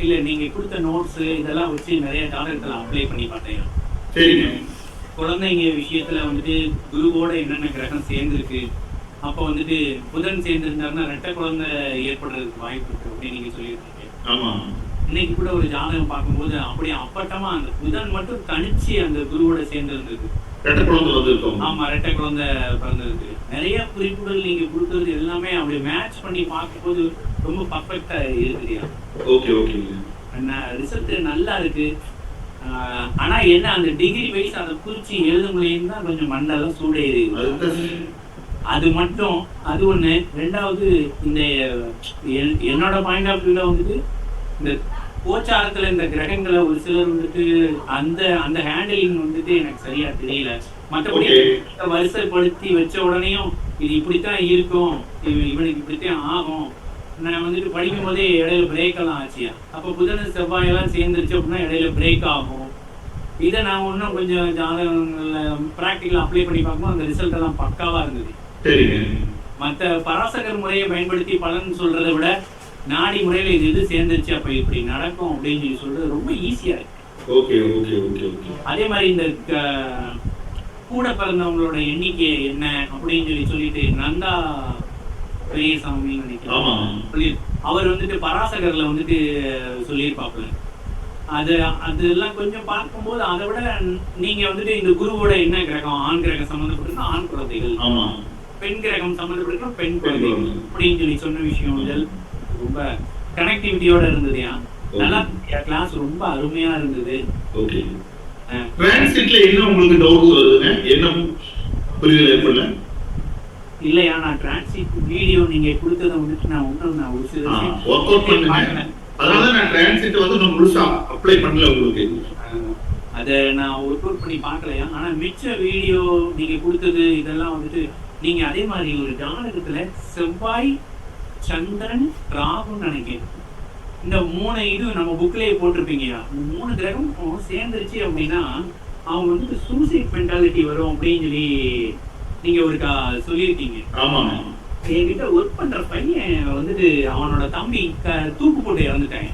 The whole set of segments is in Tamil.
இல்ல நீங்க கொடுத்த நோட்ஸ் இதெல்லாம் வச்சு நிறைய ஜாதகத்துல அப்ளை பண்ணி பார்த்தேன். சரிங்க. குழந்தைங்க விஷயத்துல வந்துட்டு குருவோட என்னென்ன கிரகம் சேர்ந்துருக்கு, அப்போ வந்துட்டு புதன் சேர்ந்திருந்தாருன்னா ரெட்டை குழந்தை ஏற்படுறதுக்கு வாய்ப்பு இருக்கு அப்படின்னு நீங்க சொல்லியிருக்கீங்க. ஆமா. இன்னைக்கு கூட ஒரு ஜாதகம் பார்க்கும்போது அப்படியே அப்பட்டமா அந்த புதன் மட்டும் தனிச்சு அந்த குருவோட சேர்ந்து இருந்தது. ரெட்டை குழந்தை வந்திருக்கோம். ஆமா, ரெட்டை குழந்தை பிறந்திருக்கு. நிறைய குறிப்புகள் நீங்க கொடுத்தது எல்லாமே அப்படி மேட்ச் பண்ணி பார்க்கும்போது ரொம்ப பர்ஃபெக்டா இருக்குதுயா. Okay okay. ரிசல்ட் நல்லா இருக்கு. ஆனா என்ன அந்த டிகிரி வைஸ் அதை குறிச்சு எழுத முடியும் தான் கொஞ்சம் மண்டலம் சூடேறி. அது மட்டும் அது ஒண்ணு. ரெண்டாவது இந்த என்னோட பாயிண்ட் ஆஃப் வியூல வந்துட்டு இந்த கோச்சாரத்துல இந்த கிரகங்களை ஒரு சிலர் வந்துட்டு அந்த அந்த ஹேண்டிலிங் வந்துட்டு எனக்கு சரியா தெரியல. மற்றபடி வரிசைப்படுத்தி வச்ச உடனேயும் இது இப்படித்தான் இருக்கும், இவனுக்கு இப்படித்தான் ஆகும். நான் வந்துட்டு படிக்கும் போதே இடையில பிரேக் எல்லாம் ஆச்சியா. அப்போ புதன் செவ்வாயெல்லாம் சேர்ந்துருச்சு அப்படின்னா இடையில பிரேக் ஆகும். இதை நான் இன்னும் கொஞ்சம் ஜாதகங்கள்ல ப்ராக்டிக்கலா அப்ளை பண்ணி பார்க்கும்போது அந்த ரிசல்ட் எல்லாம் பக்காவா இருந்தது. மற்ற பராசகர் முறையை பயன்படுத்தி பலன் சொல்றதை விட நாடி முறையில இது சேர்ந்துருச்சு அப்ப இப்படி நடக்கும் அப்படின்னு சொல்லி சொல்றது ரொம்ப ஈஸியா இருக்கு. அதே மாதிரி இந்த கூட பிறந்தவங்களோட எண்ணிக்கை என்ன அப்படின்னு சொல்லிட்டு நந்தா பெரியசாமி நினைக்கிறேன், அவர் வந்துட்டு பராசகர்ல வந்துட்டு சொல்லியிருப்பாப்புல. அதெல்லாம் கொஞ்சம் பார்க்கும்போது அதை விட நீங்க வந்துட்டு இந்த குருவோட என்ன கிரகம், ஆண் கிரகம் சம்பந்தப்பட்டிருக்கா ஆண் குழந்தைகள், பெண் கிரகம் சம்பந்தப்பட்டிருக்கா பெண் குழந்தைகள் அப்படின்னு சொல்லி சொன்ன விஷயம் ரொம்ப கனெக்டிவிட்டியோட இருந்ததுயா. நல்லா கிளாஸ் ரொம்ப அருமையா இருந்தது. ஓகே. டிரான்சிட்ல என்ன உங்களுக்கு டவுட்ஸ் வருதுங்க? என்ன புரியல ஏற்படல? இல்லையா, நான் டிரான்சிட் வீடியோ நீங்க கொடுத்தத வந்துட்டு நான் ஒரு சில வொர்க் அவுட் பண்ணுங்க. அதனால நான் டிரான்சிட் வந்து நான் முழுசா அப்ளை பண்ணல உங்களுக்கு. அத நான் ஒர்க் அவுட் பண்ணி பார்க்கலையா. ஆனா மிச்ச வீடியோ நீங்க கொடுத்தது இதெல்லாம் வந்துட்டு நீங்க அதே மாதிரி ஒரு ஜாதகத்துல செவ்வாய் சந்திரன் ராகுன்னு நினைக்கிறேன், இந்த 3 இது நம்ம புக்லயே போட்டிருப்பீங்கயா. 3 கிரகம் சேர்ந்துருச்சு அப்படின்னா அவங்க வந்துட்டு சூசைட் மென்டாலிட்டி வரும் அப்படின்னு சொல்லி நீங்க ஒரு சொல்லியிருக்கீங்க. என்கிட்ட ஒர்க் பண்ற பையன் வந்துட்டு அவனோட தம்பி தூக்கு போட்டு இறந்துட்டான்.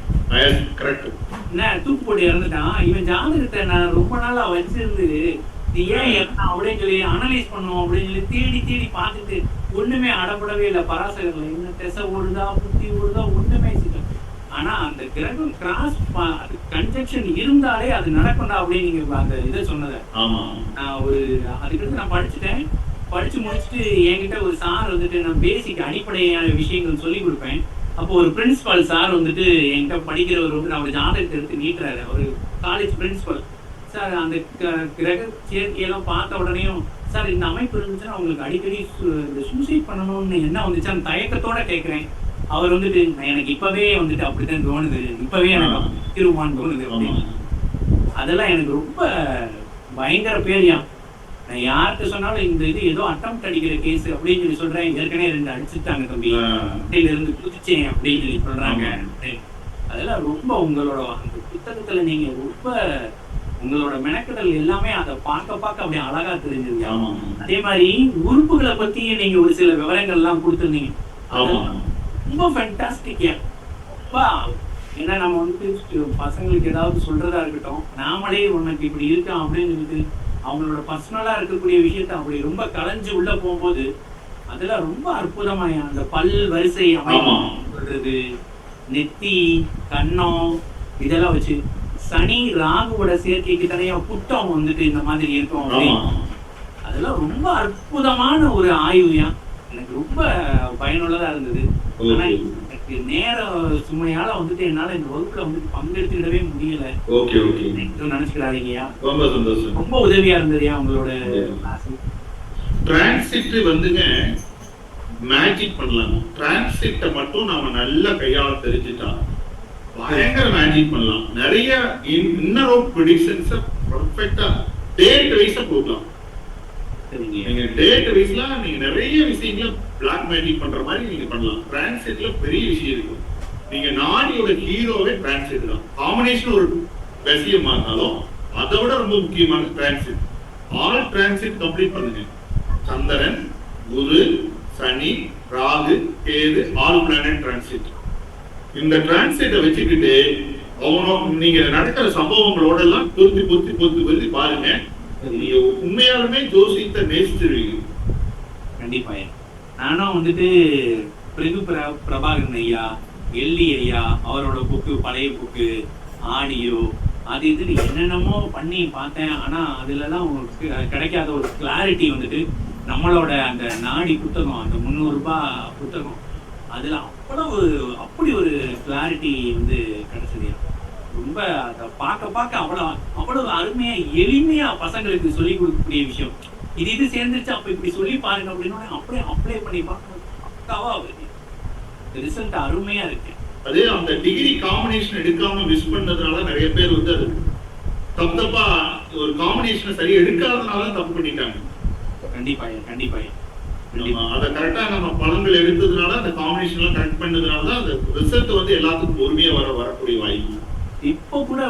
என்ன தூக்கு போட்டு இறந்துட்டான். இவன் ஜாதகத்தை நான் ரொம்ப நாளா வச்சிருந்து ஏன் அப்படின்னு சொல்லி அனலைஸ் பண்ணுவோம் அப்படின்னு சொல்லி தேடி தேடி பார்த்துட்டு ஒண்ணுமே அடப்படவே இல்லை. பராசகர்ல என்ன திசை ஓடுதா புத்தி ஓடுதா ஒண்ணுமே இல்லை. ஆனா அந்த கிரகம் கிராஸ் கன்ஜெக்ஷன் இருந்தாலே அது நடக்கும்டா அப்படின்னு நீங்க அந்த இதை சொன்னதை நான் ஒரு அதுக்கு நான் படிச்சுட்டேன். படிச்சு முடிச்சுட்டு என்கிட்ட ஒரு சார் வந்துட்டு நான் பேசிக் அடிப்படையான விஷயங்கள் சொல்லி கொடுப்பேன். அப்போ ஒரு பிரின்சிபால் சார் வந்துட்டு என்கிட்ட படிக்கிறவர் வந்து நான் ஒரு ஜாதகத்தை எடுத்து நீட்டுறாரு. ஒரு காலேஜ் பிரின்சிபல் சார். அந்த கிரக சேர்க்கையெல்லாம் பார்த்த உடனேயும் சார் இந்த அமைப்பு இருந்துச்சுன்னா அவங்களுக்கு அடிக்கடி இந்த சூசைட் பண்ணணும்னு என்ன வந்துச்சு அந்த தயக்கத்தோட கேட்குறேன். அவர் வந்துட்டு எனக்கு இப்பவே வந்துட்டு அப்படித்தான் தோணுது, இப்பவே எனக்கு திருவான்னு தோணுது அப்படின்னு. அதெல்லாம் எனக்கு ரொம்ப பயங்கர பேரியா. நான் யார்கிட்ட சொன்னாலும் இந்த இது ஏதோ அட்டம் அடிக்கிற கேஸ் அப்படின்னு சொல்லி சொல்றேன். ஏற்கனவே 2 அடிச்சுட்டாங்க தம்பி, அப்படியில இருந்து குதிச்சேன் அப்படின்னு சொல்லி சொல்றாங்க. அதெல்லாம் ரொம்ப உங்களோட அந்த புத்தகத்துல நீங்க ரொம்ப உங்களோட மெனக்கடல் எல்லாமே அதை பார்க்க அப்படியே அழகா தெரிஞ்சது. அதே மாதிரி உறுப்புகளை பத்தி நீங்க ஒரு சில விவரங்கள் எல்லாம் கொடுத்துருந்தீங்க. ரொம்ப ஃபேண்டாஸ்டிக். ஏன்னா நம்ம வந்துட்டு பசங்களுக்கு ஏதாவது சொல்றதா இருக்கட்டும், நாமளே உனக்கு இப்படி இருக்கான் அப்படின்னு சொல்லிட்டு அவங்களோட பர்சனலா இருக்கக்கூடிய விஷயத்த அப்படி ரொம்ப கலைஞ்சு உள்ள போகும்போது அதெல்லாம் ரொம்ப அற்புதமாயா. அந்த பல் வரிசை அமைப்பு, நெத்தி கண்ணம் இதெல்லாம் வச்சு சனி ராகுவோட சேர்க்கைக்கு தனியா புட்டம் வந்துட்டு இந்த மாதிரி இருக்கும். அதெல்லாம் ரொம்ப அற்புதமான ஒரு ஆய்வுயா. எனக்கு ரொம்ப பயனுள்ளதா இருந்தது. ஆனா எனக்கு நேர சுமையால வந்துட்டு என்னால இந்த வகுப்புல வந்துட்டு பங்கெடுத்துக்கிடவே முடியல. நினைச்சுக்கிறாதீங்கயா. ரொம்ப உதவியா இருந்ததுயா உங்களோட கிளாஸ். டிரான்சிட் வந்துங்க மேஜிக் பண்ணலாம். டிரான்சிட்ட மட்டும் நாம நல்லா கையாள தெரிஞ்சுட்டா பயங்கர மேஜிக் பண்ணலாம். நிறைய இன்னர் ஆஃப் ப்ரெடிக்ஷன்ஸ் பர்ஃபெக்ட்டா டேட் வைஸா போடலாம். நீங்க டேட் வைஸ்ல நீங்க நிறைய விஷயங்களை பிளாக் மேஜிக் பண்ற மாதிரி நீங்க பண்ணலாம். டிரான்சிட்ல பெரிய விஷயம் இருக்கு. நீங்க நாடியோட ஹீரோவே டிரான்சிட் தான். காம்பினேஷன் ஒரு விஷயமா இருந்தாலும் அதை விட ரொம்ப முக்கியமான டிரான்சிட். ஆல் டிரான்சிட் கம்ப்ளீட் பண்ணுங்க. Chandran, Guru, Sani, Rahu, Ketu, all planet transit. இந்த டிரான்ஸ்லேட்டை வச்சுக்கிட்டு நீங்க நடக்கிற சம்பவங்களோட எல்லாம் பொருத்தி பாருங்க. நீங்க உண்மையாலுமே ஜோசியத்தை நேசிச்சிருவீங்க. கண்டிப்பா. நானும் வந்துட்டு பிரபாகரன் ஐயா, எல்லி ஐயா அவரோட புக்கு, பழைய புக்கு, ஆடியோ அது இதுன்னு என்னென்னமோ பண்ணி பார்த்தேன். ஆனா அதுலலாம் உங்களுக்கு கிடைக்காத ஒரு கிளாரிட்டி வந்துட்டு நம்மளோட அந்த நாடி புத்தகம், அந்த 300 ரூபாய் புத்தகம், அதுல அப்படி ஒரு கிளாரிட்டி வந்து கிடைச்சது. ரொம்ப அதை பார்க்க அவ்வளவு அருமையா எளிமையா பசங்களுக்கு சொல்லி கொடுக்கக்கூடிய விஷயம். இது சேர்ந்துருச்சு, அப்ப இப்படி சொல்லி பாருங்க அப்படின்னு அப்படியே அப்ளை பண்ணி பார்க்கணும். பக்காவா ரிசல்ட் அருமையா இருக்கு. அதே அந்த டிகிரி காம்பினேஷன் எடுக்காம மிஸ் பண்ணதுனால நிறைய பேர் வந்து அது தப்பா ஒரு காம்பினேஷனை சரியா எடுக்காதனால தப்பு பண்ணிட்டாங்க. கண்டிப்பா. அதை கரெக்டா நம்ம பலன்கள் எடுத்ததுனால அந்த காம்பினேஷன் எல்லாம் கரெக்ட் பண்ணதுனால தான் அந்த ரிசல்ட் வந்து எல்லாத்துக்கும் பொறுமையா வரக்கூடிய வாய்ப்பு. இப்போ கூட